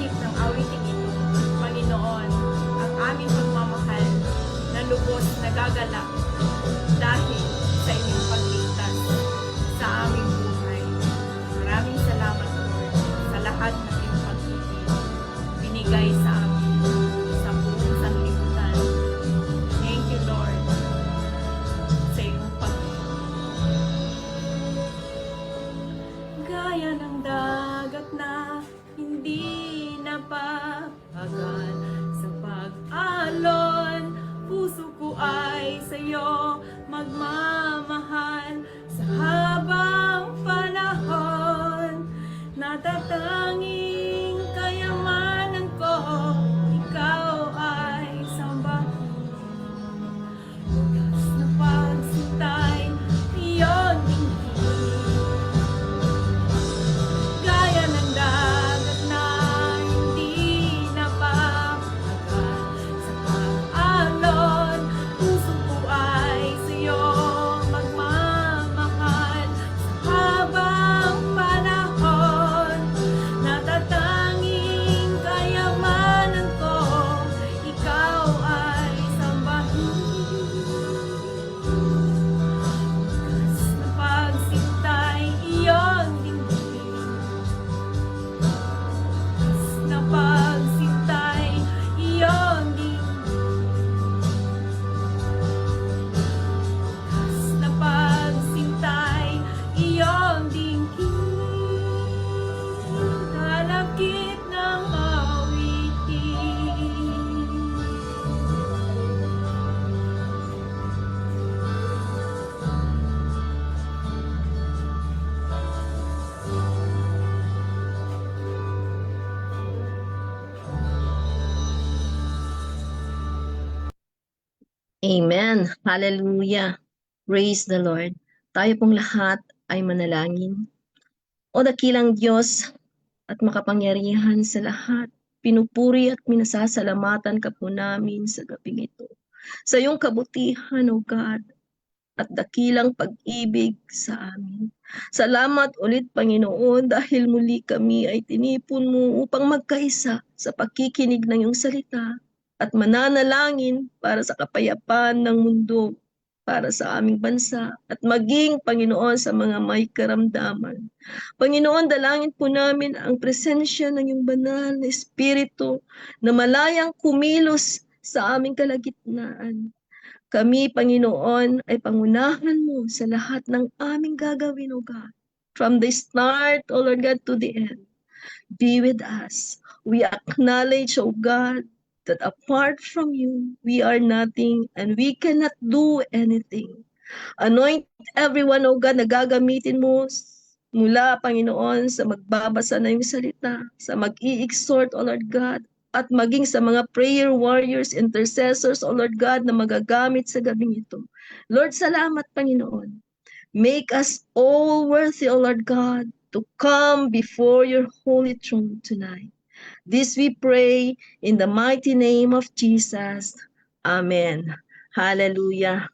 takip ng awiting ito, Panginoon, ang aming pagmamahal na lubos nagagalak dahil sa inyong pagligtas sa aming buhay. Maraming salamat, Lord, sa lahat ng iyong pag-ibig binigay sa amin sa buong sanlibutan. Thank you, Lord, sa iyong pag-ibig. Gaya ng dagat na hindi napapagal sa pag-alon, puso ko ay sa'yo magmamahal sa habang panahon. Natatanging kayamanan ko, ikaw ay sambahin. Wagas na pagsintay, iyon dinggin. Gaya ng dagat na hindi napapagal sa pag-alon, puso ko ay sa'yo magmamahal sa habang panahon. Natatanging kayamanan ko, ikaw ay sambahin. Wagas na pagsintay, iyon dinggin. Na pagsintay, iyon dinggin. Na pagsintay, iyon dinggin. Kalakip ng awitin. Amen. Hallelujah. Praise the Lord. Tayo pong lahat ay manalangin. O dakilang Diyos at makapangyarihan sa lahat, pinupuri at minasasalamatan ka po namin sa gabing ito. Sa iyong kabutihan, O God, at dakilang pag-ibig sa amin. Salamat ulit, Panginoon, dahil muli kami ay tinipon mo upang magkaisa sa pakikinig ng iyong salita at mananalangin para sa kapayapaan ng mundo, para sa aming bansa, at maging, Panginoon, sa mga may karamdaman. Panginoon, dalangin po namin ang presensya ng iyong banal na Espiritu na malayang kumilos sa aming kalagitnaan. Kami, Panginoon, ay pangunahan mo sa lahat ng aming gagawin, O God. From the start, O Lord God, to the end. Be with us. We acknowledge, O God, that apart from you, we are nothing and we cannot do anything. Anoint everyone, O God, na gagamitin mo mula, Panginoon, sa magbabasa na yung salita, sa mag-i-exhort, O Lord God, at maging sa mga prayer warriors, intercessors, O Lord God, na magagamit sa gabing ito. Lord, salamat, Panginoon. Make us all worthy, O Lord God, to come before your holy throne tonight. This we pray in the mighty name of Jesus. Amen. Hallelujah.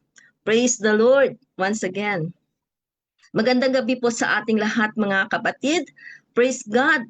Praise the Lord once again. Magandang gabi po sa ating lahat, mga kapatid. Praise God!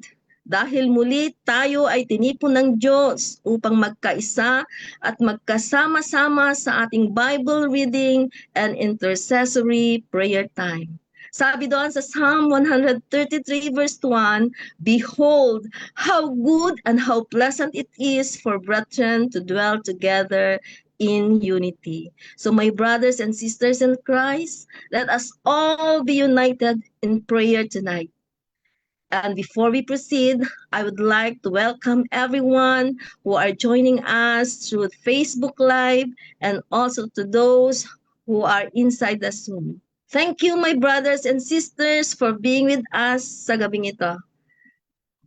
Dahil muli tayo ay tinipon ng Diyos upang magkaisa at magkasama-sama sa ating Bible reading and intercessory prayer time. Sabi doon sa Psalm 133 verse 1, "Behold, how good and how pleasant it is for brethren to dwell together in unity." So my brothers and sisters in Christ, let us all be united in prayer tonight. And before we proceed, I would like to welcome everyone who are joining us through Facebook Live and also to those who are inside the Zoom. Thank you, my brothers and sisters, for being with us sa gabing ito.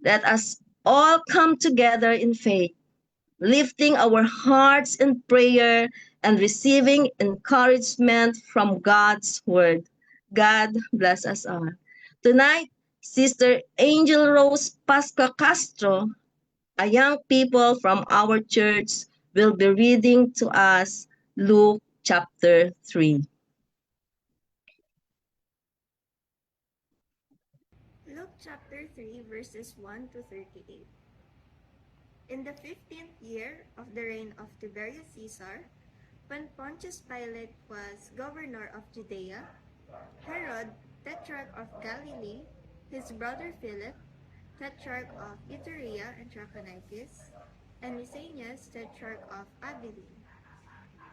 Let us all come together in faith, lifting our hearts in prayer and receiving encouragement from God's word. God bless us all. Tonight, Sister Angel Rose Pasca Castro, a young people from our church, will be reading to us Luke chapter 3. Luke chapter 3 verses 1 to 38. In the 15th year of the reign of Tiberius Caesar, when Pontius Pilate was governor of Judea, Herod, tetrarch of Galilee, his brother Philip, tetrarch of Iturea and Trachonitis, and Lysanias, tetrarch of Abilene.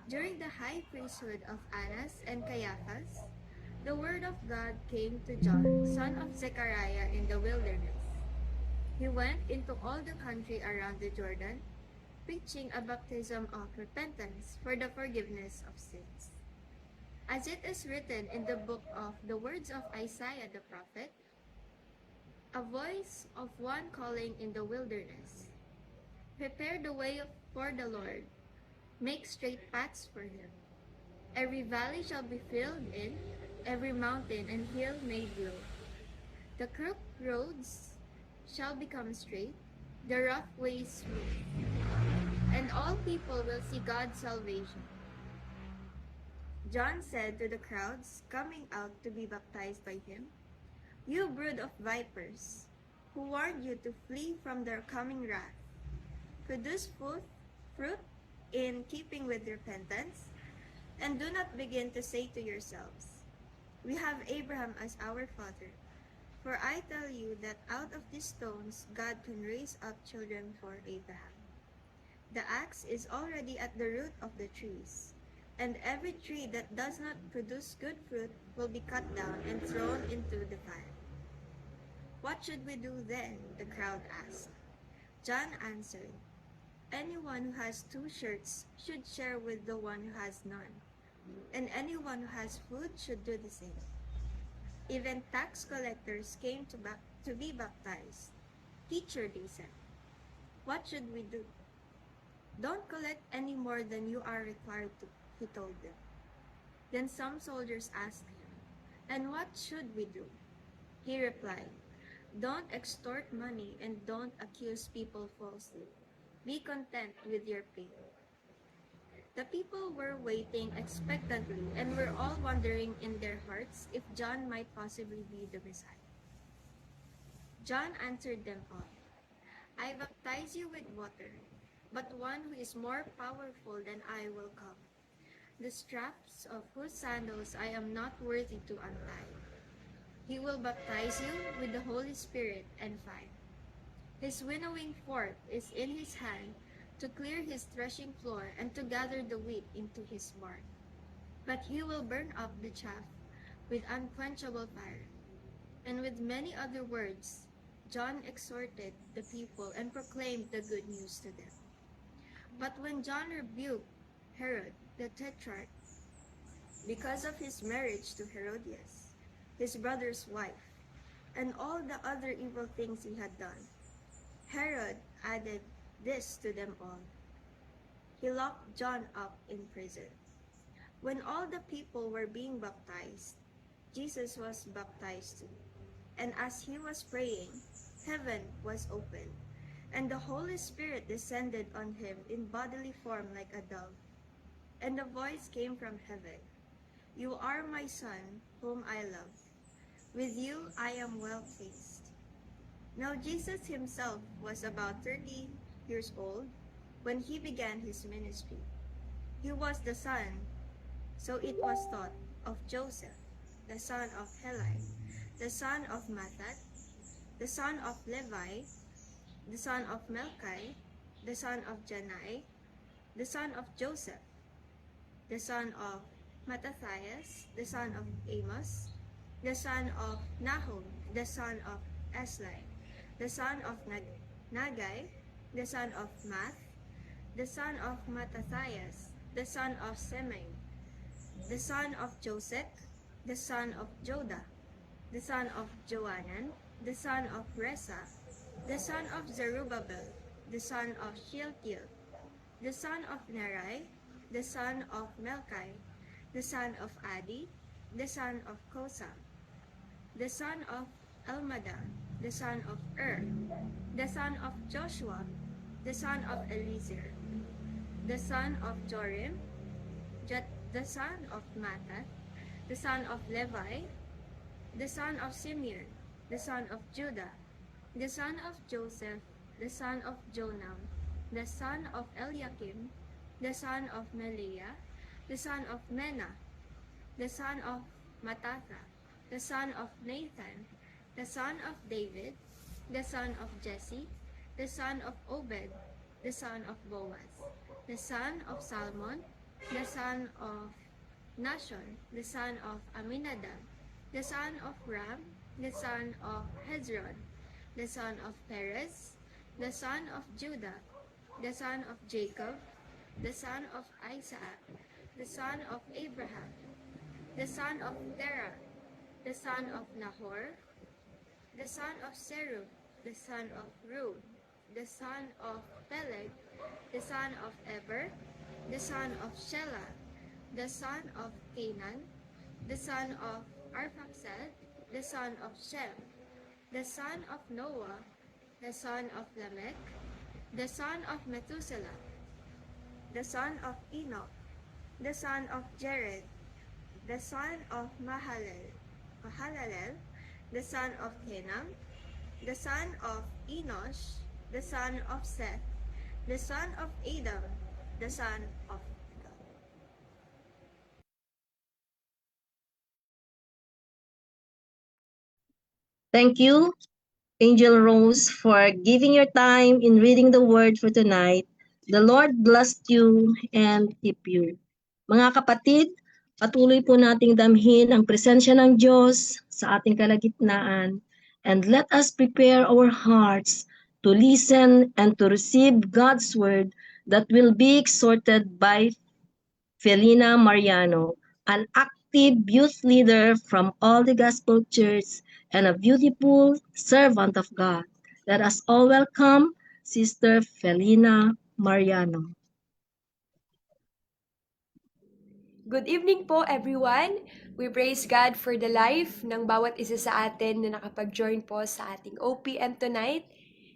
During the high priesthood of Annas and Caiaphas, the word of God came to John, son of Zechariah, in the wilderness. He went into all the country around the Jordan, preaching a baptism of repentance for the forgiveness of sins. As it is written in the book of the words of Isaiah the prophet, a voice of one calling in the wilderness, prepare the way for the Lord, make straight paths for him. Every valley shall be filled in, every mountain and hill made low. The crooked roads shall become straight, the rough ways smooth, and all people will see God's salvation. John said to the crowds coming out to be baptized by him, "You brood of vipers, who warned you to flee from their coming wrath? Produce fruit in keeping with repentance, and do not begin to say to yourselves, 'We have Abraham as our father.' For I tell you that out of these stones God can raise up children for Abraham. The axe is already at the root of the trees, and every tree that does not produce good fruit will be cut down and thrown into the fire." "What should we do then?" the crowd asked. John answered, "Anyone who has 2 shirts should share with the one who has none, and anyone who has food should do the same." Even tax collectors came to be baptized. "Teacher," they said, "what should we do?" "Don't collect any more than you are required to," he told them. Then some soldiers asked him, "And what should we do?" He replied, "Don't extort money and don't accuse people falsely. Be content with your pay." The people were waiting expectantly and were all wondering in their hearts if John might possibly be the Messiah. John answered them all, "I baptize you with water, but one who is more powerful than I will come, the straps of whose sandals I am not worthy to untie. He will baptize you with the Holy Spirit and fire. His winnowing fork is in his hand to clear his threshing floor and to gather the wheat into his barn. But he will burn up the chaff with unquenchable fire." And with many other words, John exhorted the people and proclaimed the good news to them. But when John rebuked Herod the Tetrarch because of his marriage to Herodias, his brother's wife, and all the other evil things he had done, Herod added this to them all: he locked John up in prison. When all the people were being baptized, Jesus was baptized too. And as he was praying, heaven was opened, and the Holy Spirit descended on him in bodily form like a dove. And the voice came from heaven, "You are my Son, whom I love. With you I am well pleased." Now Jesus himself was about 30 years old when he began his ministry. He was the son, so it was thought, of Joseph, the son of Heli, the son of Mathat, the son of Levi, the son of Melchi, the son of Janai, the son of Joseph, the son of Mattathias, the son of Amos, the son of Nahum, the son of Esli, the son of Nagai, the son of Math, the son of Mattathias, the son of Semei, the son of Joseph, the son of Joda, the son of Joanan, the son of Resa, the son of Zerubbabel, the son of Shealtiel, the son of Neri, the son of Melchi, the son of Adi, the son of Kosam, the son of Elmadam, the son of the son of Joshua, the son of Eliezer, the son of Jorim, the son of Mattat, the son of Levi, the son of Simeon, the son of Judah, the son of Joseph, the son of Jonam, the son of Eliakim, the son of Melea, the son of Mena, the son of Mattatha, the son of Nathan, the son of David, the son of Jesse, the son of Obed, the son of Boaz, the son of Salmon, the son of Nashon, the son of Aminadab, the son of Ram, the son of Hezron, the son of Perez, the son of Judah, the son of Jacob, the son of Isaac, the son of Abraham, the son of Terah, the son of Nahor, the son of Serug, the son of Reu, the son of Peleg, the son of Eber, the son of Shelah, the son of Canaan, the son of Arphaxad, the son of Shem, the son of Noah, the son of Lamech, the son of Methuselah, the son of Enoch, the son of Jared, the son of Mahalalel, the son of Kenam, the son of Enosh, the son of Seth, the son of Adam, the son of God. Thank you, Angel Rose, for giving your time in reading the word for tonight. The Lord bless you and keep you. Mga kapatid, patuloy po nating damhin ang presensya ng Diyos sa ating kalagitnaan, and let us prepare our hearts to listen and to receive God's word that will be exhorted by Felina Mariano, an active youth leader from all the Gospel Church and a beautiful servant of God. Let us all welcome Sister Felina Mariano. Good evening po everyone! We praise God for the life ng bawat isa sa atin na nakapag-join po sa ating OPM tonight.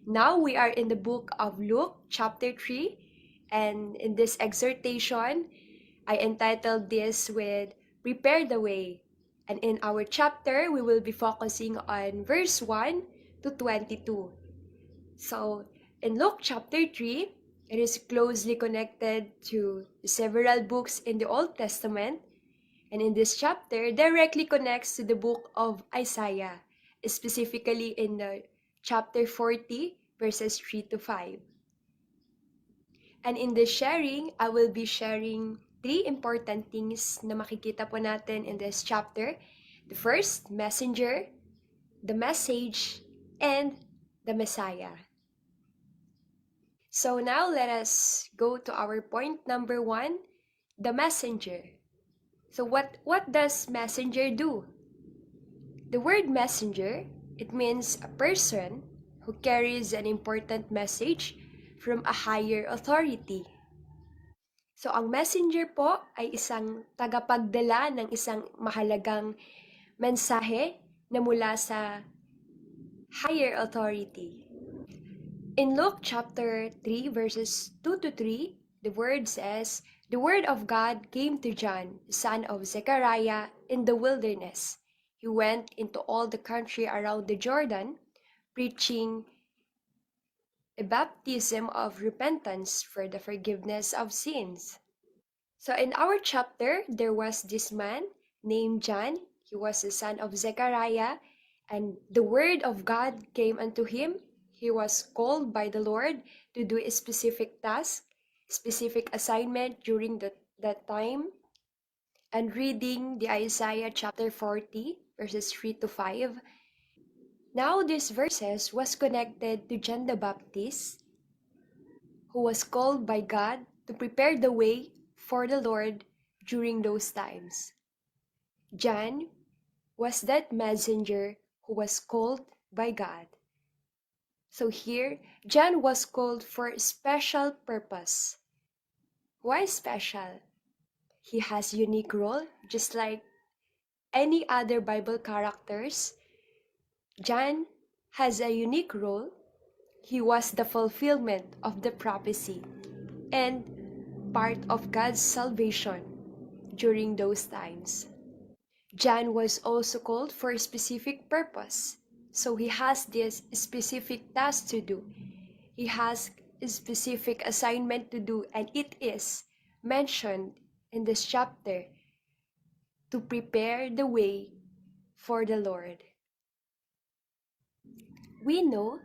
Now we are in the book of Luke chapter 3, and in this exhortation, I entitled this with Prepare the Way. And in our chapter, we will be focusing on verse 1 to 22. So, in Luke chapter 3, it is closely connected to several books in the Old Testament, and in this chapter, directly connects to the book of Isaiah, specifically in the chapter 40, verses 3 to 5. And in this sharing, I will be sharing 3 important things na makikita po natin in this chapter. The first, messenger, the message, and the Messiah. So now let us go to our point number 1, the messenger. So what does messenger do? The word messenger, it means a person who carries an important message from a higher authority. So ang messenger po ay isang tagapagdala ng isang mahalagang mensahe na mula sa higher authority. In Luke chapter 3 verses 2 to 3, the word says, "The word of God came to John, the son of Zechariah, in the wilderness. He went into all the country around the Jordan, preaching a baptism of repentance for the forgiveness of sins." So in our chapter, there was this man named John. He was the son of Zechariah, and the word of God came unto him. He was called by the Lord to do a specific task, specific assignment during that time. And reading the Isaiah chapter 40, verses 3 to 5. Now these verses was connected to John the Baptist, who was called by God to prepare the way for the Lord during those times. John was that messenger who was called by God. So here, John was called for a special purpose. Why special? He has unique role, just like any other Bible characters. John has a unique role. He was the fulfillment of the prophecy and part of God's salvation during those times. John was also called for a specific purpose. So he has this specific task to do. He has specific assignment to do, and it is mentioned in this chapter to prepare the way for the Lord. We know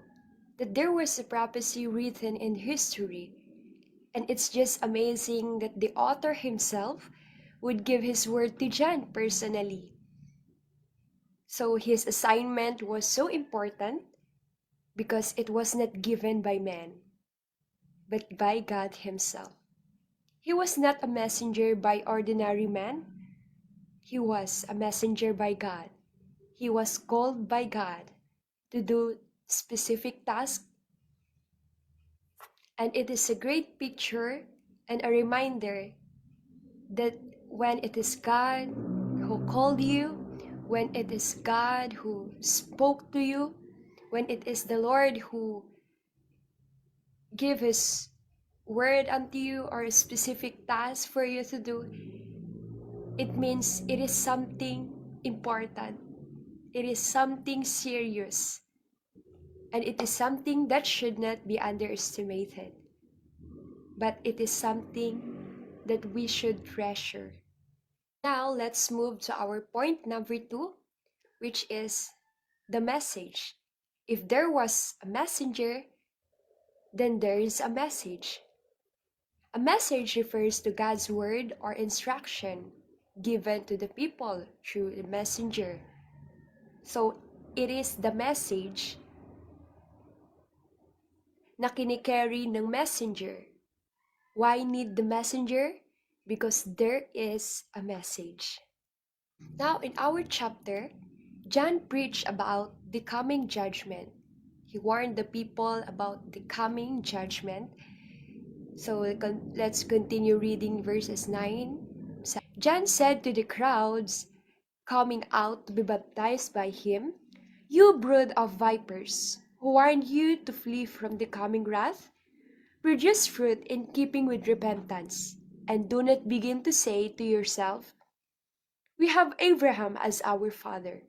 that there was a prophecy written in history, and it's just amazing that the author himself would give his word to John personally. So his assignment was so important because it was not given by man, but by God himself. He was not a messenger by ordinary man. He was a messenger by God. He was called by God to do specific tasks, and it is a great picture and a reminder that when it is God who called you, when it is God who spoke to you, when it is the Lord who gave his word unto you or a specific task for you to do, it means it is something important. It is something serious. And it is something that should not be underestimated. But it is something that we should treasure. Now, let's move to our point number 2, which is the message. If there was a messenger, then there is a message. A message refers to God's word or instruction given to the people through the messenger. So, it is the message na kinikerry ng messenger. Why need the messenger? Because there is a message. Now, in our chapter, John preached about the coming judgment. He warned the people about the coming judgment. So let's continue reading verses 9. John said to the crowds coming out to be baptized by him, "You brood of vipers, who warned you to flee from the coming wrath? Produce fruit in keeping with repentance, and do not begin to say to yourself, 'We have Abraham as our father.'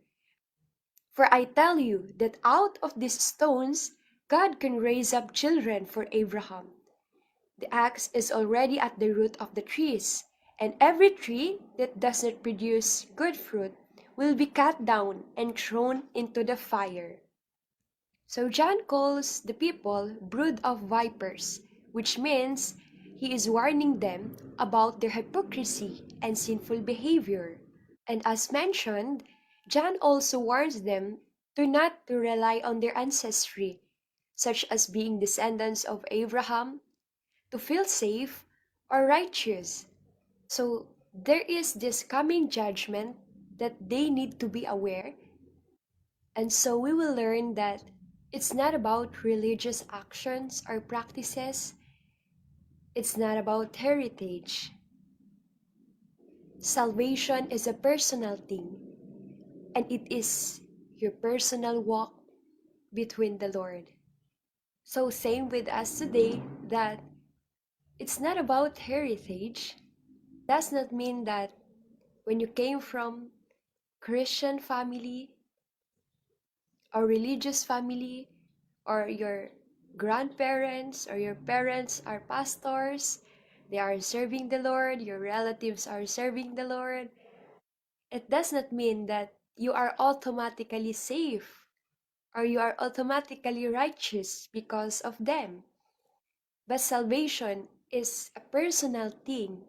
For I tell you that out of these stones God can raise up children for Abraham. The axe is already at the root of the trees, and every tree that does not produce good fruit will be cut down and thrown into the fire." So John calls the people brood of vipers, which means he is warning them about their hypocrisy and sinful behavior. And as mentioned, John also warns them not to rely on their ancestry, such as being descendants of Abraham, to feel safe or righteous. So there is this coming judgment that they need to be aware. And so we will learn that it's not about religious actions or practices. It's not about heritage. Salvation is a personal thing, and it is your personal walk between the Lord. So same with us today, that it's not about heritage. Does not mean that when you came from Christian family or religious family, or your grandparents or your parents are pastors, they are serving the Lord, your relatives are serving the Lord, it does not mean that you are automatically safe or you are automatically righteous because of them. But salvation is a personal thing,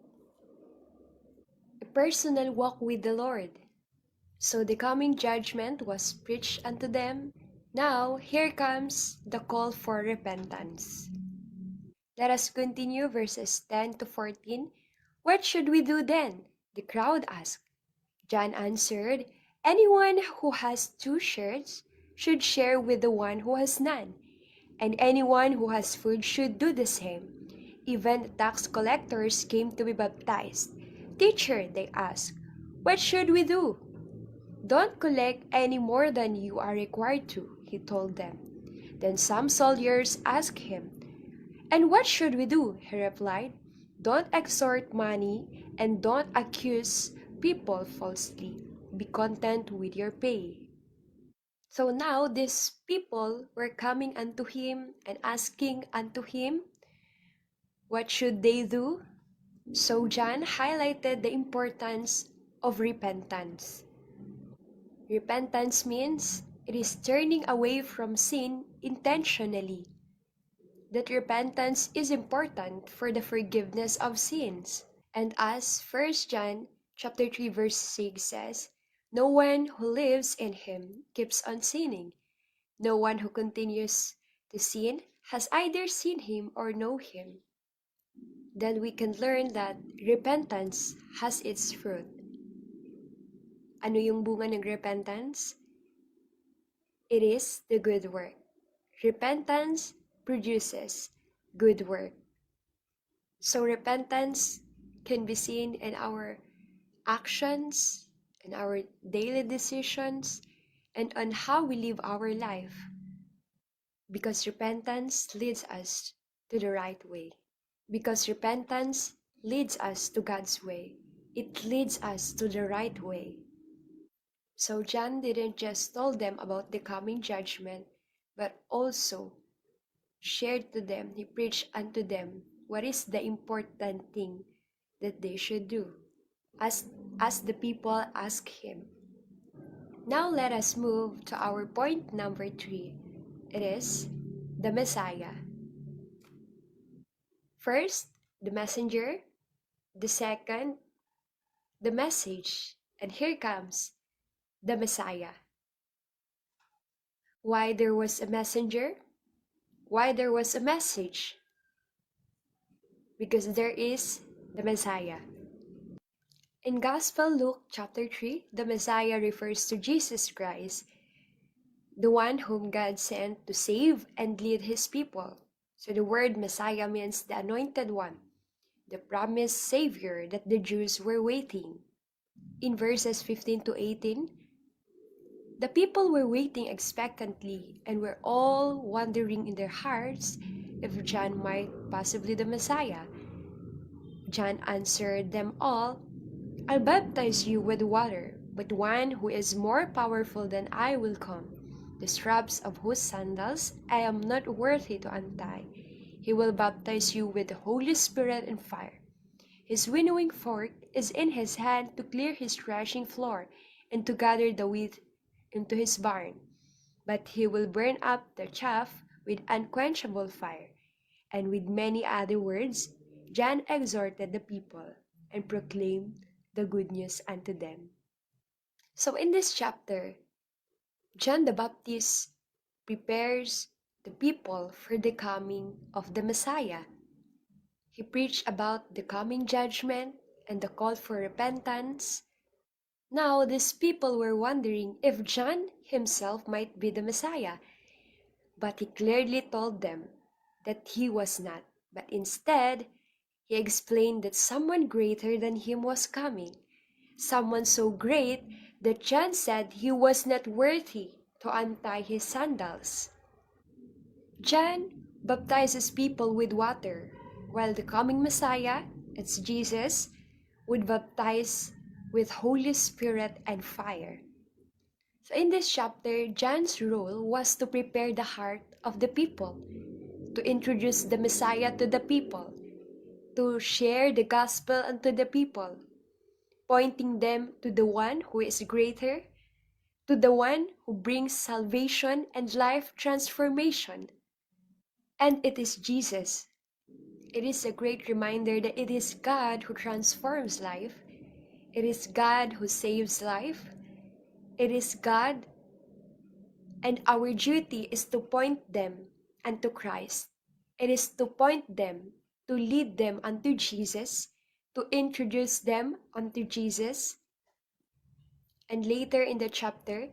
a personal walk with the Lord. So the coming judgment was preached unto them. Now, here comes the call for repentance. Let us continue verses 10 to 14. "What should we do then?" the crowd asked. John answered, "Anyone who has 2 shirts should share with the one who has none, and anyone who has food should do the same." Even the tax collectors came to be baptized. "Teacher," they asked, "what should we do?" "Don't collect any more than you are required to," he told them. Then some soldiers asked him, "And what should we do?" He replied, "Don't extort money and don't accuse people falsely. Be content with your pay." So now these people were coming unto him and asking unto him, What should they do? So John highlighted the importance of repentance. Repentance means it is turning away from sin intentionally. That repentance is important for the forgiveness of sins. And as 1 John chapter 3 verse 6 says, no one who lives in him keeps on sinning. No one who continues to sin has either seen him or know him. Then we can learn that repentance has its fruit. Ano yung bunga ng repentance? It is the good work. Repentance produces good work. So repentance can be seen in our actions, in our daily decisions, and on how we live our life. Because repentance leads us to the right way. Because repentance leads us to God's way. It leads us to the right way. So John didn't just tell them about the coming judgment, but also shared to them, he preached unto them what is the important thing that they should do, as the people ask him. Now let us move to our point number 3. It is the Messiah. First, the messenger. The second, the message. And here comes the Messiah. Why there was a messenger? Why there was a message? Because there is the Messiah. In Gospel Luke chapter 3, the Messiah refers to Jesus Christ, the one whom God sent to save and lead his people. So the word Messiah means the anointed one, the promised Savior that the Jews were waiting. In verses 15 to 18, the people were waiting expectantly and were all wondering in their hearts if John might possibly the Messiah. John answered them all, I'll baptize you with water, but one who is more powerful than I will come, the straps of whose sandals I am not worthy to untie. He will baptize you with the Holy Spirit and fire. His winnowing fork is in his hand to clear his threshing floor and to gather the wheat into his barn. But he will burn up the chaff with unquenchable fire. And with many other words, John exhorted the people and proclaimed the good news unto them. So in this chapter, John the Baptist prepares the people for the coming of the Messiah. He preached about the coming judgment and the call for repentance. Now these people were wondering if John himself might be the Messiah, but he clearly told them that he was not, but instead, he explained that someone greater than him was coming, someone so great that John said he was not worthy to untie his sandals. John baptizes people with water, while the coming Messiah, it's Jesus, would baptize with Holy Spirit and fire. So in this chapter, John's role was to prepare the heart of the people, to introduce the Messiah to the people, to share the gospel unto the people, pointing them to the one who is greater, to the one who brings salvation and life transformation. And it is Jesus. It is a great reminder that it is God who transforms life. It is God who saves life. It is God, and our duty is to point them unto Christ. It is to point them, to lead them unto Jesus, to introduce them unto Jesus. And later in the chapter,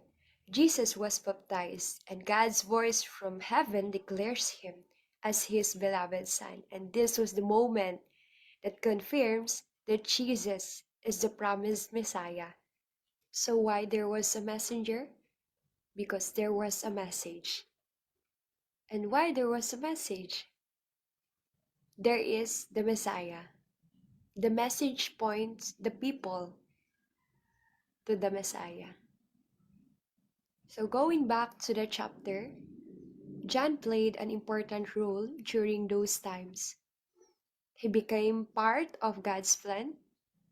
Jesus was baptized, and God's voice from heaven declares him as his beloved Son. And this was the moment that confirms that Jesus is the promised Messiah. So why there was a messenger? Because there was a message. And why there was a message? There is the Messiah. The message points the people to the Messiah. So going back to the chapter, John played an important role during those times. He became part of God's plan,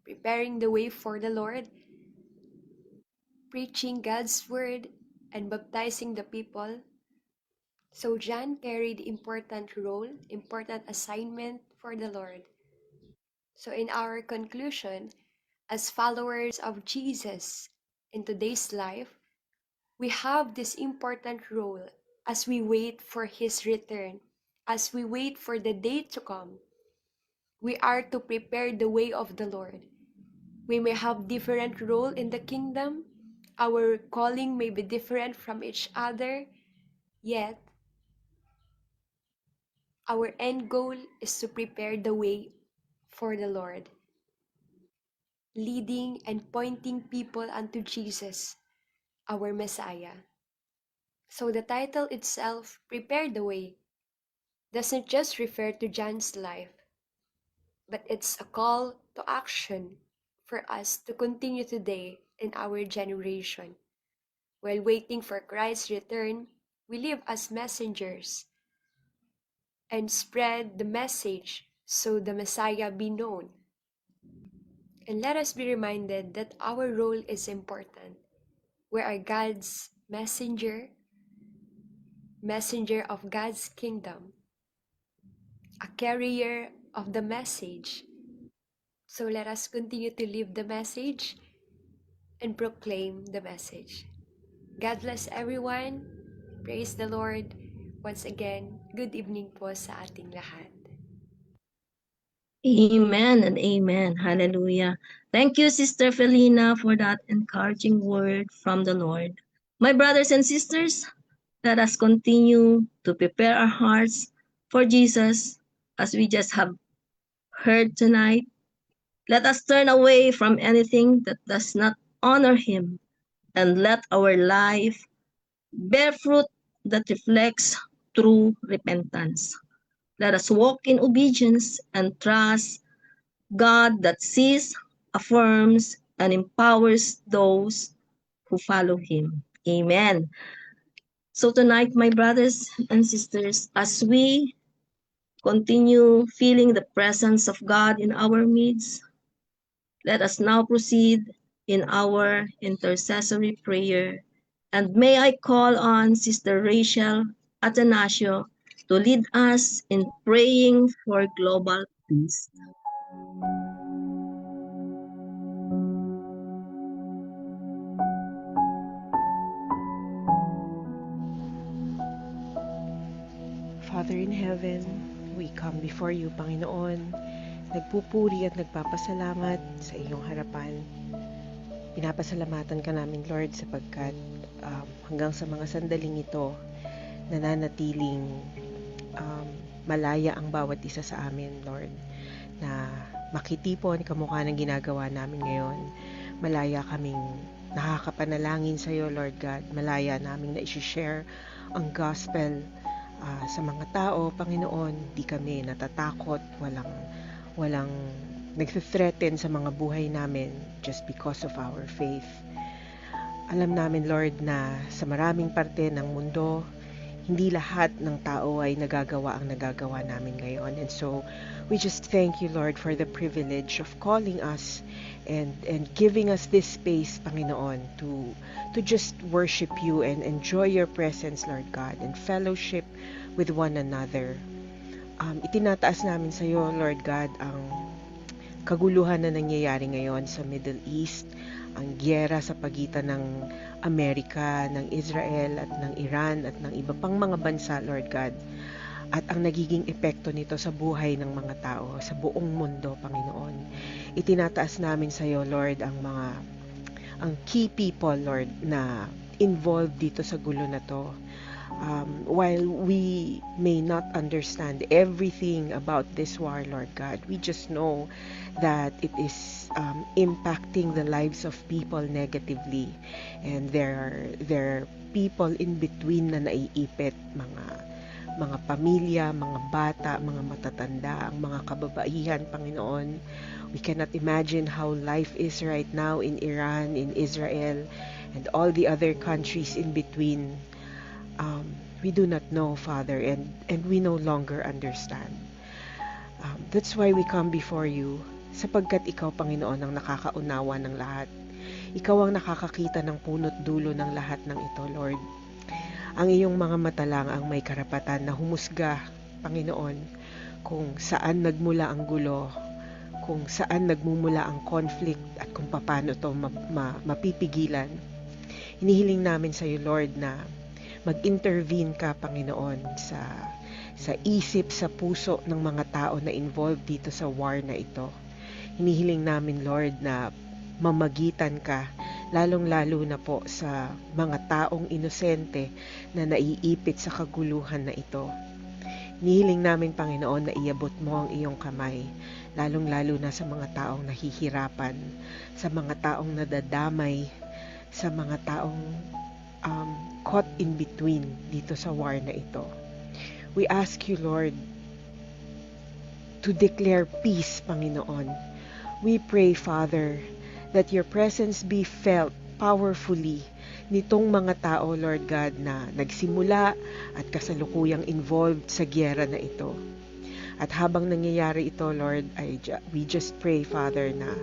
preparing the way for the Lord, preaching God's word, and baptizing the people. So John carried important role, important assignment for the Lord. So in our conclusion, as followers of Jesus in today's life, we have this important role as we wait for his return, as we wait for the day to come. We are to prepare the way of the Lord. We may have different role in the kingdom. Our calling may be different from each other, yet our end goal is to prepare the way for the Lord, leading and pointing people unto Jesus, our Messiah. So the title itself, Prepare the Way, doesn't just refer to John's life, but it's a call to action for us to continue today in our generation. While waiting for Christ's return, we live as messengers and spread the message so the Messiah be known. And let us be reminded that our role is important. We are God's messenger of God's kingdom, a carrier of the message. So let us continue to live the message and proclaim the message. God bless everyone. Praise the Lord. Once again, good evening po sa ating lahat. Amen and amen. Hallelujah. Thank you, Sister Felina, for that encouraging word from the Lord. My brothers and sisters, let us continue to prepare our hearts for Jesus as we just have heard tonight. Let us turn away from anything that does not honor Him and let our life bear fruit that reflects true repentance. Let us walk in obedience and trust God that sees, affirms, and empowers those who follow Him. Amen. So tonight, my brothers and sisters, as we continue feeling the presence of God in our midst, let us now proceed in our intercessory prayer. And may I call on Sister Rachel Atanasio to lead us in praying for global peace. Father in heaven, we come before you, Panginoon. Nagpupuri at nagpapasalamat sa iyong harapan. Pinapasalamatan ka namin, Lord, sapagkat hanggang sa mga sandaling ito, nananatiling malaya ang bawat isa sa amin, Lord, na makitipon kamukha ng ginagawa namin ngayon. Malaya kaming nakakapanalangin sa iyo, Lord God. Malaya naming na i-share ang gospel sa mga tao, Panginoon. Di kami natatakot, walang nagse-threaten sa mga buhay namin just because of our faith. Alam namin, Lord, na sa maraming parte ng mundo, hindi lahat ng tao ay nagagawa ang nagagawa namin ngayon. And so, we just thank you, Lord, for the privilege of calling us and giving us this space, Panginoon, to just worship you and enjoy your presence, Lord God, and fellowship with one another. Itinataas namin sa iyo, Lord God, ang kaguluhan na nangyayari ngayon sa Middle East, ang gyera sa pagitan ng Amerika, ng Israel at ng Iran at ng iba pang mga bansa, Lord God, at ang nagiging epekto nito sa buhay ng mga tao sa buong mundo, Panginoon. Itinataas namin sa iyo, Lord, ang key people, Lord, na involved dito sa gulo na to. While we may not understand everything about this war, Lord God, we just know that it is impacting the lives of people negatively, and there are people in between na naiipit, mga pamilya, mga bata, mga matatanda, ang mga kababaihan, Panginoon. We cannot imagine how life is right now in Iran, in Israel, and all the other countries in between. We do not know, Father, and we no longer understand. That's why we come before you, sapagkat ikaw, Panginoon, ang nakakaunawa ng lahat. Ikaw ang nakakakita ng punot dulo ng lahat ng ito, Lord. Ang iyong mga mata lang ang may karapatan na humusga, Panginoon, kung saan nagmula ang gulo, kung saan nagmumula ang conflict, at kung paano ito mapipigilan. Hinihiling namin sa iyo, Lord, na mag-intervene ka, Panginoon, sa isip, sa puso ng mga tao na involved dito sa war na ito. Hinihiling namin, Lord, na mamagitan ka, lalong-lalo na po sa mga taong inosente na naiipit sa kaguluhan na ito. Hinihiling namin, Panginoon, na iabot mo ang iyong kamay, lalong-lalo na sa mga taong nahihirapan, sa mga taong nadadamay, sa mga taong caught in between dito sa war na ito. We ask you, Lord, to declare peace, Panginoon. We pray, Father, that your presence be felt powerfully nitong mga tao, Lord God, na nagsimula at kasalukuyang involved sa giyera na ito. At habang nangyayari ito, Lord, we just pray, Father, na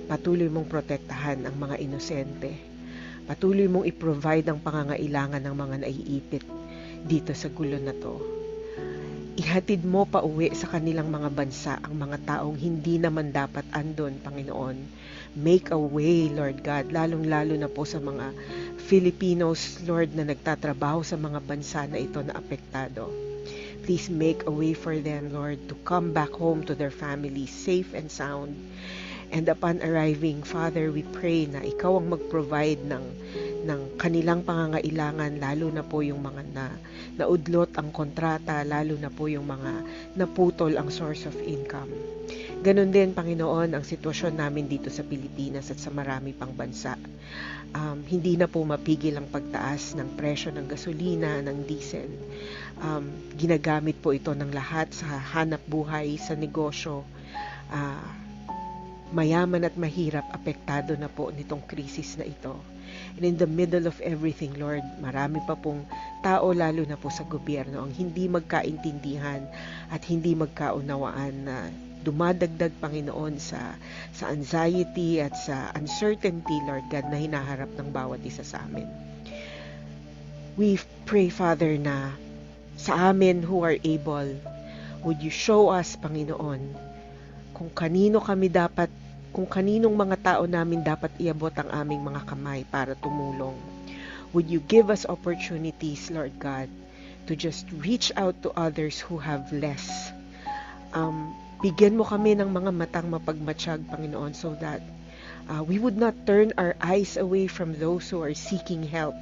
patuloy mong protektahan ang mga inosente. Patuloy mong i-provide ang pangangailangan ng mga naiipit dito sa gulo na to. Ihatid mo pa uwi sa kanilang mga bansa ang mga taong hindi naman dapat andon, Panginoon. Make a way, Lord God, lalong-lalo na po sa mga Filipinos, Lord, na nagtatrabaho sa mga bansa na ito na apektado. Please make a way for them, Lord, to come back home to their families safe and sound. And upon arriving, Father, we pray na ikaw ang mag-provide ng kanilang pangangailangan, lalo na po yung mga naudlot ang kontrata, lalo na po yung mga naputol ang source of income. Ganon din, Panginoon, ang sitwasyon namin dito sa Pilipinas at sa marami pang bansa. Hindi na po mapigil ang pagtaas ng presyo ng gasolina, ng diesel. Ginagamit po ito ng lahat sa hanap buhay, sa negosyo. Mayaman at mahirap, apektado na po nitong krisis na ito. And in the middle of everything, Lord, marami pa pong tao, lalo na po sa gobyerno, ang hindi magkaintindihan at hindi magkaunawaan na dumadagdag, Panginoon, sa anxiety at sa uncertainty, Lord God, na hinaharap ng bawat isa sa amin. We pray, Father, na sa amin who are able, would you show us, Panginoon, kung kaninong mga tao namin dapat iabot ang aming mga kamay para tumulong. Would you give us opportunities, Lord God, to just reach out to others who have less. Bigyan mo kami ng mga matang mapagmatsyag, Panginoon, so that we would not turn our eyes away from those who are seeking help.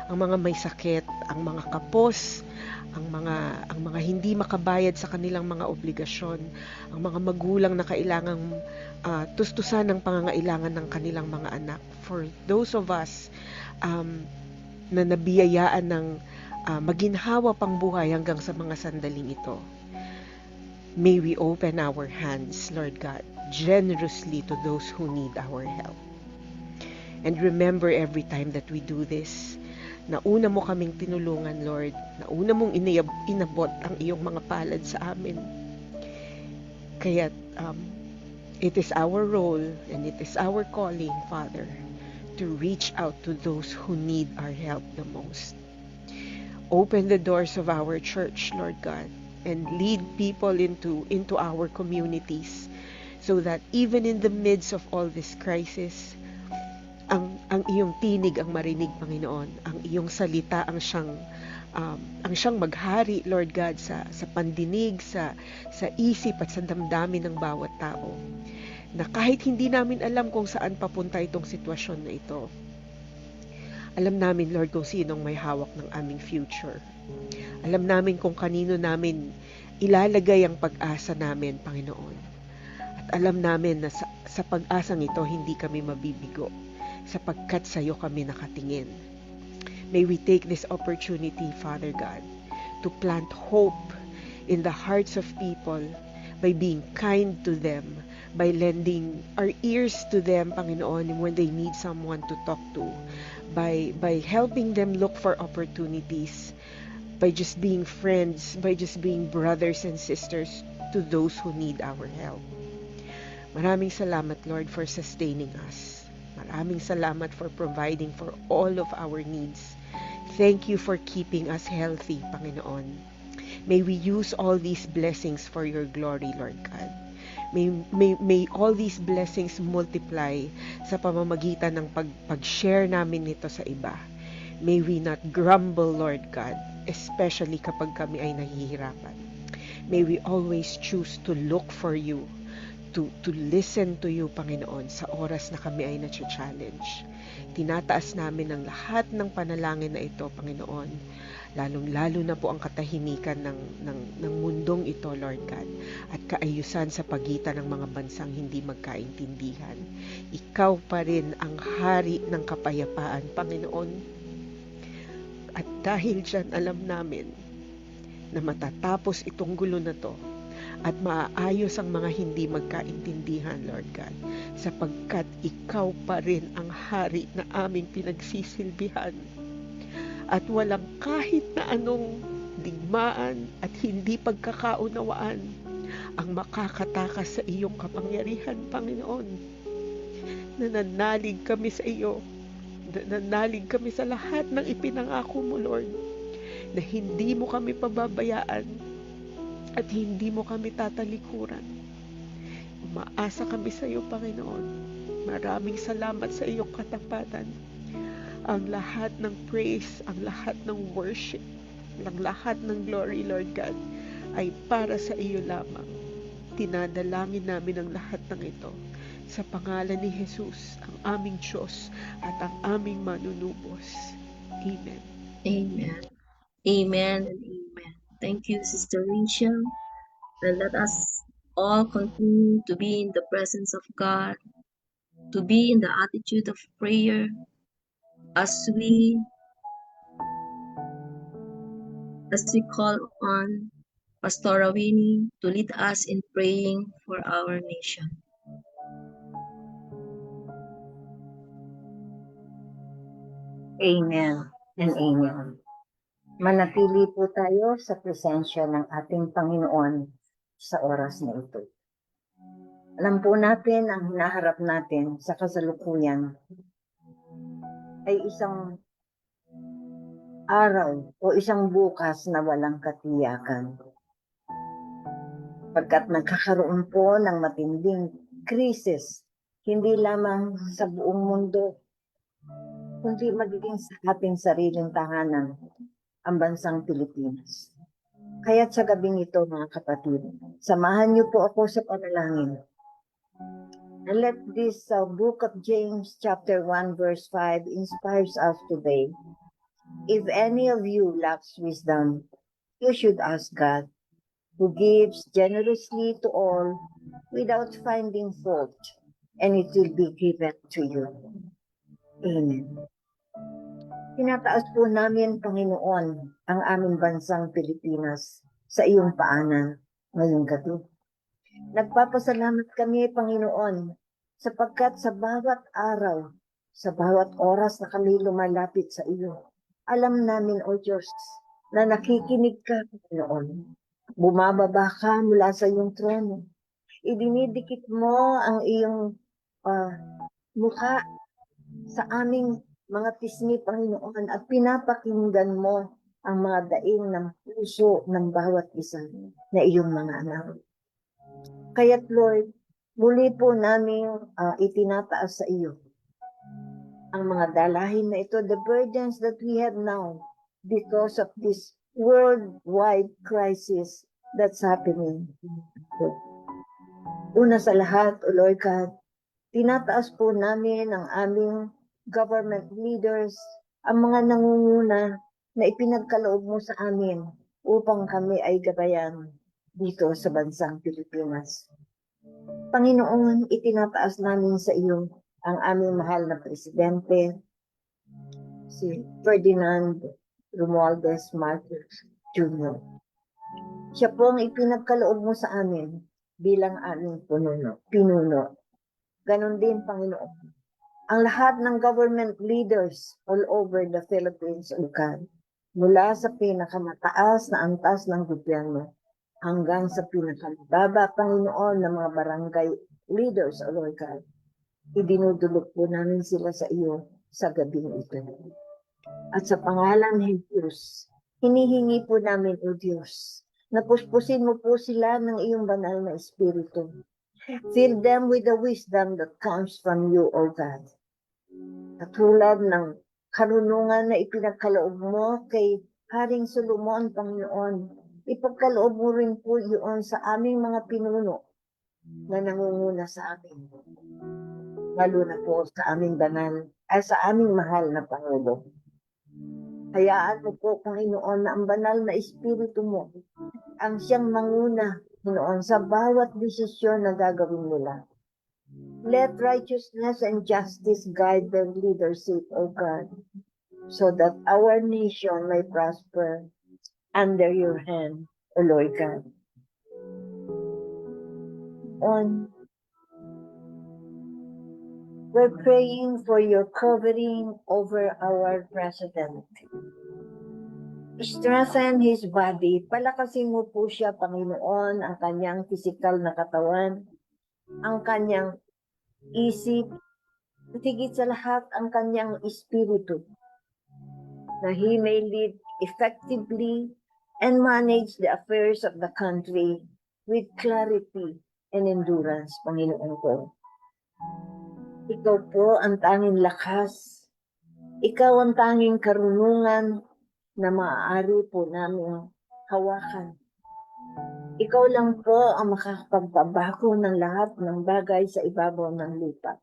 Ang mga may sakit, ang mga kapos, ang mga hindi makabayad sa kanilang mga obligasyon, ang mga magulang na kailangang tustusan ng pangangailangan ng kanilang mga anak. For those of us na nabiyayaan ng maginhawa pang buhay hanggang sa mga sandaling ito, may we open our hands, Lord God, generously to those who need our help. And remember, every time that we do this, na una mo kaming tinulungan, Lord, na una mong inabot ang iyong mga palad sa amin. Kaya it is our role and it is our calling, Father, to reach out to those who need our help the most. Open the doors of our church, Lord God, and lead people into our communities, so that even in the midst of all this crisis, ang iyong tinig ang marinig, Panginoon. Ang iyong salita ang siyang maghari, Lord God, sa pandinig, sa isip at sa damdamin ng bawat tao. Na kahit hindi namin alam kung saan papunta itong sitwasyon na ito, alam namin, Lord, kung sinong may hawak ng aming future. Alam namin kung kanino namin ilalagay ang pag-asa namin, Panginoon. At alam namin na sa pag-asang ito, hindi kami mabibigo, sapagkat sa iyo kami nakatingin. May we take this opportunity, Father God, to plant hope in the hearts of people by being kind to them, by lending our ears to them, Panginoon, when they need someone to talk to, by helping them look for opportunities, by just being friends, by just being brothers and sisters to those who need our help. Maraming salamat, Lord, for sustaining us. Maraming salamat for providing for all of our needs. Thank you for keeping us healthy, Panginoon. May we use all these blessings for your glory, Lord God. May all these blessings multiply sa pamamagitan ng pag-share namin nito sa iba. May we not grumble, Lord God, especially kapag kami ay nahihirapan. May we always choose to look for you, to listen to you, Panginoon, sa oras na kami ay na-challenge. Tinataas namin ang lahat ng panalangin na ito, Panginoon, lalong-lalo na po ang katahimikan ng mundong ito, Lord God, at kaayusan sa pagitan ng mga bansang hindi magkaintindihan. Ikaw pa rin ang hari ng kapayapaan, Panginoon. At dahil dyan, alam namin na matatapos itong gulo na to at maaayos ang mga hindi magkaintindihan, Lord God, sapagkat ikaw pa rin ang hari na aming pinagsisilbihan. At walang kahit na anong digmaan at hindi pagkakaunawaan ang makakatakas sa iyong kapangyarihan, Panginoon. Nananalig kami sa iyo. Nananalig kami sa lahat ng ipinangako mo, Lord, na hindi mo kami pababayaan at hindi mo kami tatalikuran. Umaasa kami sa iyo, Panginoon. Maraming salamat sa iyong katapatan. Ang lahat ng praise, ang lahat ng worship, ang lahat ng glory, Lord God, ay para sa iyo lamang. Tinadalangin namin ang lahat ng ito sa pangalan ni Jesus, ang aming Diyos at ang aming manunubos. Amen. Amen. Amen and amen. Thank you, Sister Rachel. And let us all continue to be in the presence of God, to be in the attitude of prayer as we call on Pastor Winnie to lead us in praying for our nation. Amen and amen. Manatili po tayo sa presensya ng ating Panginoon sa oras na ito. Alam po natin ang hinaharap natin sa kasalukuyan ay isang araw o isang bukas na walang katiyakan. Pagkat nagkakaroon po ng matinding krisis, hindi lamang sa buong mundo, kundi magiging sa ating sariling tahanan, ang bansang Pilipinas. Kaya't sa gabing ito, mga kapatid, samahan niyo po ako sa panalangin. And let this book of James chapter 1 verse 5 inspires us today. If any of you lacks wisdom, you should ask God, who gives generously to all without finding fault, and it will be given to you. Amen. Tinataas po namin, Panginoon, ang aming bansang Pilipinas sa iyong paanan ngayong gabi. Nagpapasalamat kami, Panginoon, sapagkat sa bawat araw, sa bawat oras na kami lumalapit sa iyo, alam namin, O Diyos, na nakikinig ka, Panginoon. Bumababa ka mula sa iyong trono. Idinidikit mo ang iyong mukha sa aming mga pisngi, Panginoon, at pinapakinggan mo ang mga daing ng puso ng bawat isa na iyong mga anak. Kaya't Lord, muli po namin itinataas sa iyo ang mga dalahin na ito, the burdens that we have now because of this worldwide crisis that's happening. Una sa lahat, O Lord God, tinataas po namin ang aming government leaders, ang mga nangunguna na ipinagkaloob mo sa amin upang kami ay gabayan dito sa bansang Pilipinas. Panginoon, itinataas namin sa iyo ang aming mahal na presidente, si Ferdinand Romualdez Marcos Jr. Siya po ang ipinagkaloob mo sa amin bilang aming pinuno. Ganon din, Panginoon, ang lahat ng government leaders all over the Philippines, O God, mula sa pinakamataas na antas ng gobyerno hanggang sa pinakamababa, Panginoon, ng mga barangay leaders, O Lord God. Idinudulog po namin sila sa iyo sa gabing ito. At sa pangalan ni Jesus, hinihingi po namin, O Diyos, na puspusin mo po sila ng iyong banal na Espiritu. Fill them with the wisdom that comes from you, O God. Katulad ng karunungan na ipinagkaloob mo kay Haring Solomon, Panginoon, ipagkaloob mo rin po yun sa aming mga pinuno na nangunguna sa amin. Lalo na po sa aming banal, ay sa aming mahal na Pangulo. Hayaan mo po, Panginoon, na ang banal na Espiritu mo ang siyang manguna, Panginoon, sa bawat desisyon na gagawin nila. Let righteousness and justice guide their leadership, O God, so that our nation may prosper under your hand, O Lord God. We're praying for your covering over our president. Strengthen his body. Palakasin mo po siya, Panginoon, ang kanyang physical na katawan, ang kanyang isip, at higit sa lahat ang kanyang espiritu, na he may lead effectively and manage the affairs of the country with clarity and endurance, Panginoon ko. Ikaw po ang tanging lakas. Ikaw ang tanging karunungan na maaari po namin hawakan. Ikaw lang po ang makakapagbabago ng lahat ng bagay sa ibabaw ng lupa.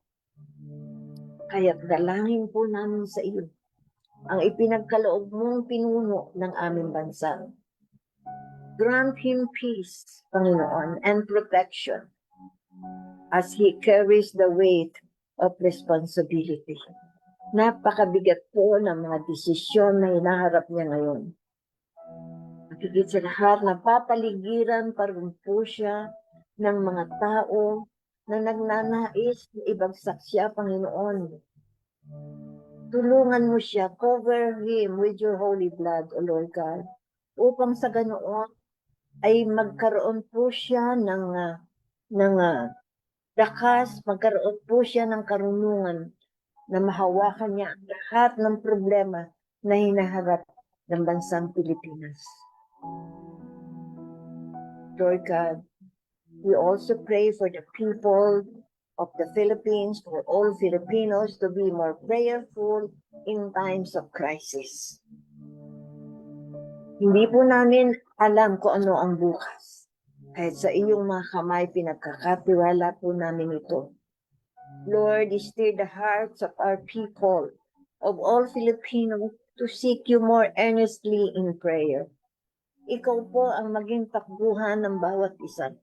Kaya't dalangin po namin sa iyo ang ipinagkaloob mong pinuno ng aming bansa. Grant him peace, Panginoon, and protection as he carries the weight of responsibility. Napakabigat po ng mga desisyon na hinaharap niya ngayon. At higit sa lahat, napapaligiran pa rin po siya ng mga tao na nagnanais na ibagsak siya, Panginoon. Tulungan mo siya, cover him with your holy blood, O Lord God, upang sa ganoon ay magkaroon po siya ng lakas, magkaroon po siya ng karunungan na mahawakan niya ang lahat ng problema na hinaharap ng bansang Pilipinas. Lord God, we also pray for the people of the Philippines, for all Filipinos to be more prayerful in times of crisis. Hindi po namin alam kung ano ang bukas. Kahit sa iyong mga kamay, pinagkakatiwala po namin ito. Lord, stir the hearts of our people, of all Filipinos, to seek you more earnestly in prayer. Ikaw po ang maging takbuhan ng bawat isa.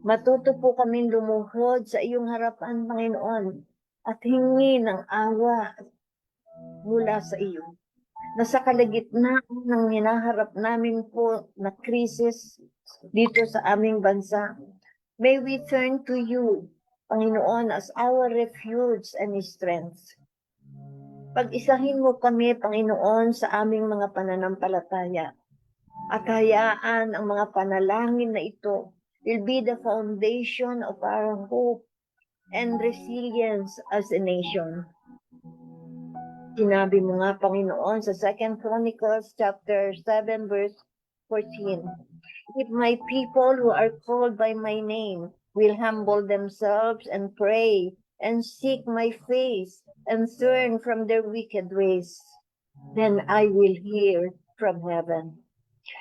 Matuto po kami lumuhod sa iyong harapan, Panginoon, at hingi ng awa mula sa iyo. Na sa kalagitnaan ng hinaharap namin po na krisis dito sa aming bansa, may we turn to you, Panginoon, as our refuge and strength. Pag-isahin mo kami, Panginoon, sa aming mga pananampalataya at hayaan ang mga panalangin na ito will be the foundation of our hope and resilience as a nation. Sinabi mo nga, Panginoon, sa 2 Chronicles chapter 7, verse 14, if my people who are called by my name will humble themselves and pray and seek my face and turn from their wicked ways, then I will hear from heaven,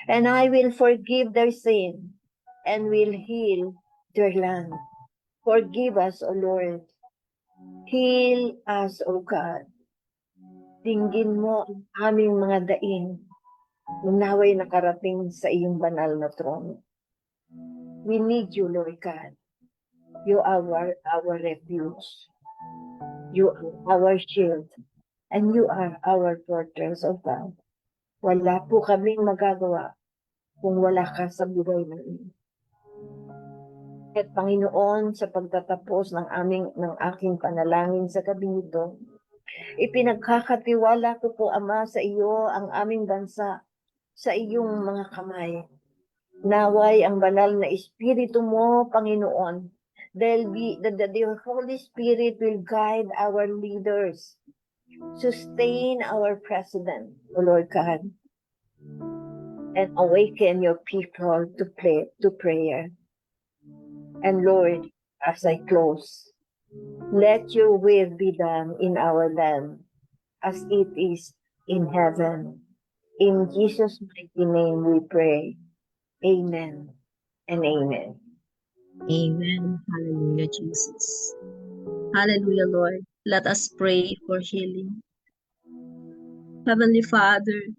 and I will forgive their sin and will heal their land. Forgive us, O Lord. Heal us, O God. Dinggin mo ang aming mga daing, naway nakarating sa iyong banal na trono. We need you, Lord God. You are our refuge. You are our shield. And you are our fortress, O God. Wala po kaming magagawa kung wala ka sa buhay namin. At Panginoon, sa pagtatapos ng aking panalangin sa gabi ito, ipinagkakatiwala ko po, Ama, sa iyo ang aming bansa sa iyong mga kamay. Naway ang banal na Espiritu mo, Panginoon, that your Holy Spirit will guide our leaders, sustain our president, O Lord God, and awaken your people to prayer. And Lord, as I close, let your will be done in our land as it is in heaven. In Jesus' mighty name we pray. Amen and amen. Amen. Hallelujah, Jesus. Hallelujah, Lord. Let us pray for healing. Heavenly Father,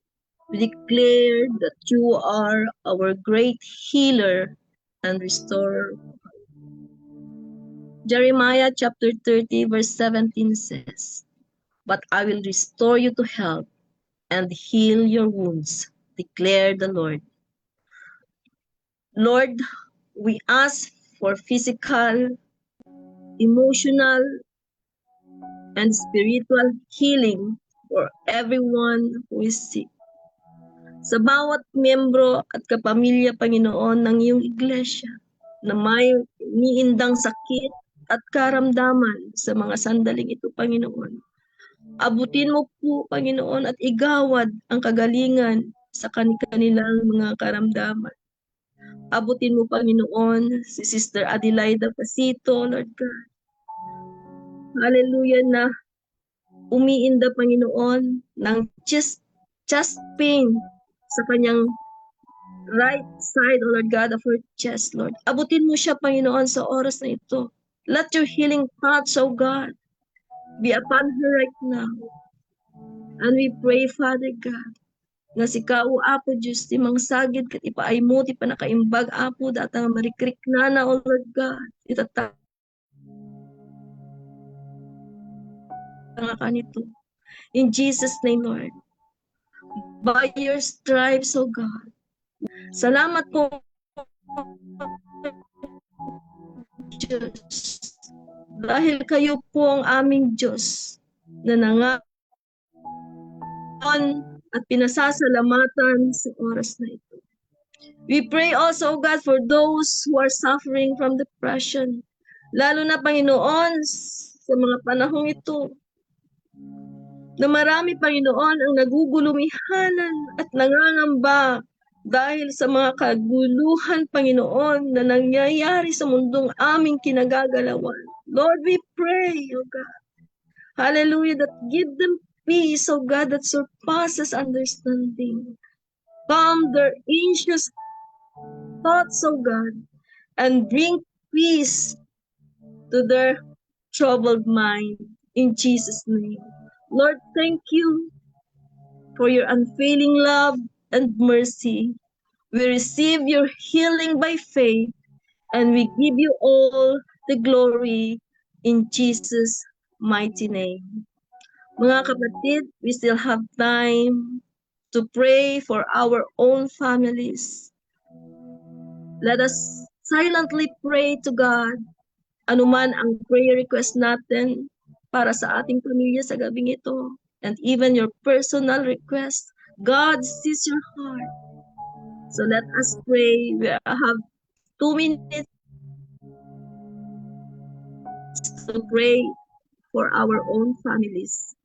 we declare that you are our great healer and restorer. Jeremiah chapter 30 verse 17 says, "But I will restore you to health and heal your wounds, declare the Lord." Lord, we ask for physical, emotional, and spiritual healing for everyone who is sick. Sa bawat miyembro at kapamilya, Panginoon, ng iyong iglesia na may iniindang sakit at karamdaman sa mga sandaling ito, Panginoon. Abutin mo po, Panginoon, at igawad ang kagalingan sa kanilang mga karamdaman. Abutin mo, Panginoon, si Sister Adelaida Pasito, Lord God. Hallelujah, na umiinda, Panginoon, ng chest pain sa kanyang right side, O Lord God, of her chest, Lord. Abutin mo siya, Panginoon, sa oras na ito. Let your healing touch, O God, be upon her right now. And we pray, Father God, nga si Kao Apo Diyos, ti mangsagid kat ipaay mo, ti panakaimbag Apo, datang marikrik na, O Lord God, itatang nga kanito. In Jesus' name, Lord. By your stripes, O God. Salamat po, Diyos. Dahil kayo po ang aming Diyos na nangaon at pinasasalamatan sa oras na ito. We pray also, O God, for those who are suffering from depression. Lalo na, Panginoon, sa mga panahong ito, na marami, Panginoon, ang nagugulumihanan at nangangamba dahil sa mga kaguluhan, Panginoon, na nangyayari sa mundong aming kinagagalawan. Lord, we pray, O God, hallelujah, that give them peace, O God, that surpasses understanding. Calm their anxious thoughts, O God, and bring peace to their troubled mind. In Jesus' name. Lord, thank you for your unfailing love and mercy. We receive your healing by faith, and we give you all the glory in Jesus' mighty name. Mga kapatid, we still have time to pray for our own families. Let us silently pray to God, anuman ang prayer request natin para sa ating pamilya sa gabing ito, and even your personal request. God sees your heart. So let us pray. We have 2 minutes to pray for our own families.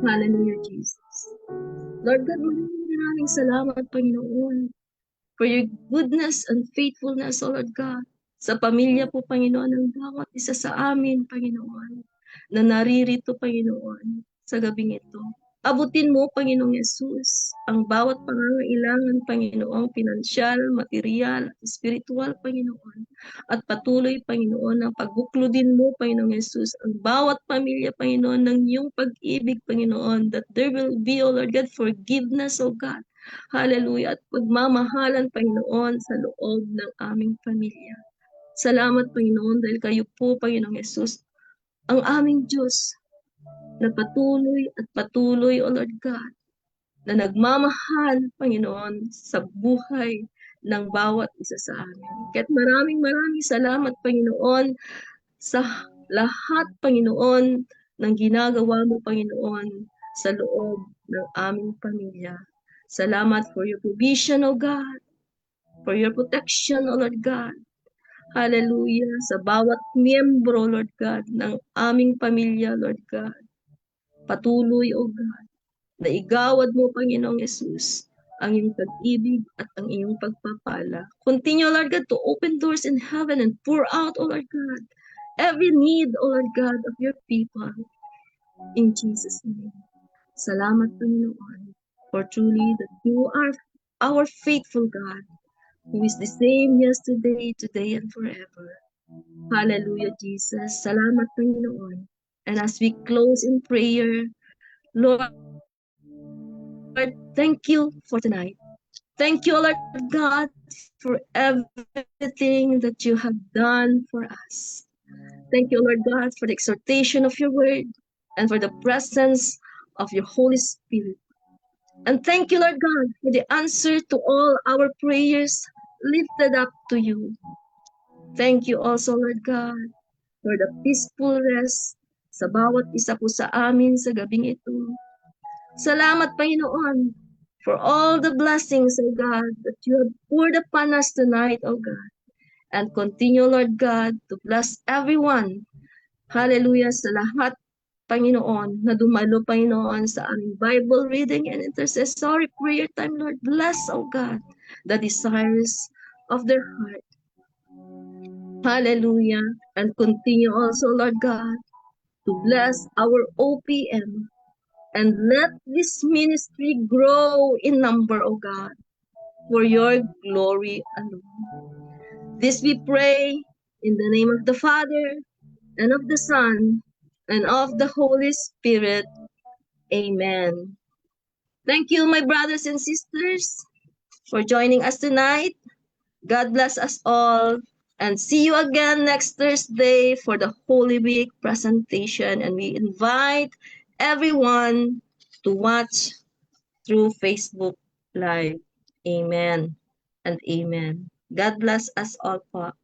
Hallelujah, Jesus. Lord God, maraming salamat, Panginoon, for your goodness and faithfulness, O Lord God, sa pamilya po, Panginoon, ng bawat isa sa amin, Panginoon, na naririto, Panginoon, sa gabing ito. Abutin mo, Panginoong Yesus, ang bawat pangangailangan, Panginoong pinansyal, material, at espiritual, Panginoon. At patuloy, Panginoon, ang pagbuklodin mo, Panginoong Yesus, ang bawat pamilya, Panginoon, ng iyong pag-ibig, Panginoon, that there will be, O Lord God, forgiveness, O God. Hallelujah. At pagmamahalan, Panginoon, sa loob ng aming pamilya. Salamat, Panginoon, dahil kayo po, Panginoong Yesus, ang aming Diyos, na patuloy at patuloy, O Lord God, na nagmamahal, Panginoon, sa buhay ng bawat isa sa amin. Kaya't maraming salamat, Panginoon, sa lahat, Panginoon, ng ginagawa mo, Panginoon, sa loob ng aming pamilya. Salamat for your provision, O God, for your protection, O Lord God. Hallelujah, sa bawat miyembro, Lord God, ng aming pamilya, Lord God. Patuloy, O God, na igawad mo, Panginoong Yesus, ang iyong pag-ibig at ang iyong pagpapala. Continue, Lord God, to open doors in heaven and pour out, O Lord God, every need, O Lord God, of your people. In Jesus' name. Salamat, Panginoon, for truly that you are our faithful God, who is the same yesterday, today, and forever. Hallelujah, Jesus. Salamat, Panginoon. And as we close in prayer, Lord, thank you for tonight. Thank you, Lord God, for everything that you have done for us. Thank you, Lord God, for the exhortation of your word and for the presence of your Holy Spirit. And thank you, Lord God, for the answer to all our prayers lifted up to you. Thank you also, Lord God, for the peaceful rest sa bawat isa po sa amin sa gabing ito. Salamat, Panginoon, for all the blessings, O God, that you have poured upon us tonight, O God. And continue, Lord God, to bless everyone. Hallelujah, sa lahat, Panginoon, na dumalo, Panginoon, sa aming Bible reading and intercessory prayer time, Lord. Bless, O God, the desires of their heart. Hallelujah. And continue also, Lord God, to bless our OPM and let this ministry grow in number, O God, for your glory alone. This we pray in the name of the Father, and of the Son, and of the Holy Spirit. Amen. Thank you, my brothers and sisters, for joining us tonight. God bless us all. And see you again next Thursday for the Holy Week presentation. And we invite everyone to watch through Facebook Live. Amen and amen. God bless us all po.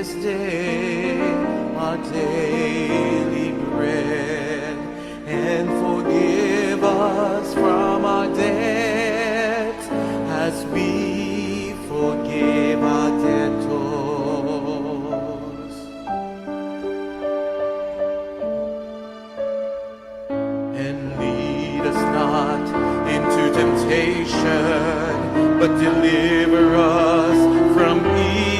This day our daily bread, and forgive us from our debts as we forgive our debtors. And lead us not into temptation, but deliver us from evil.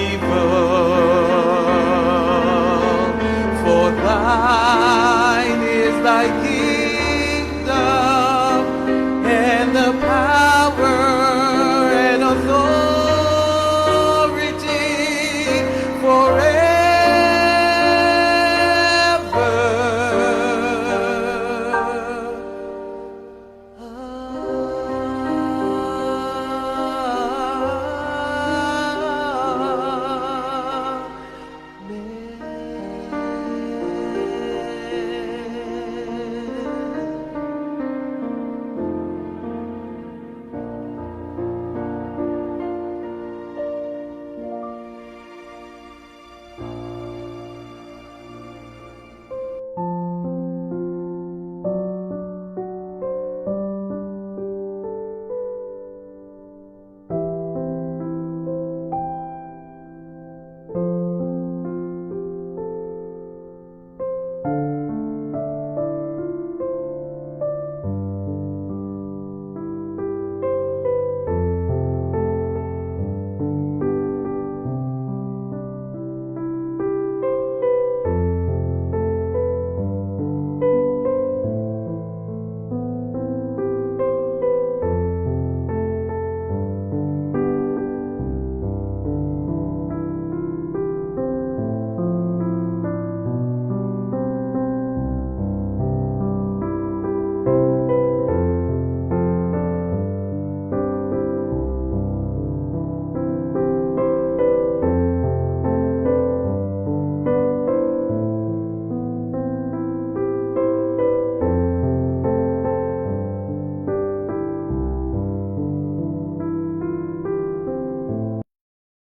thine is thy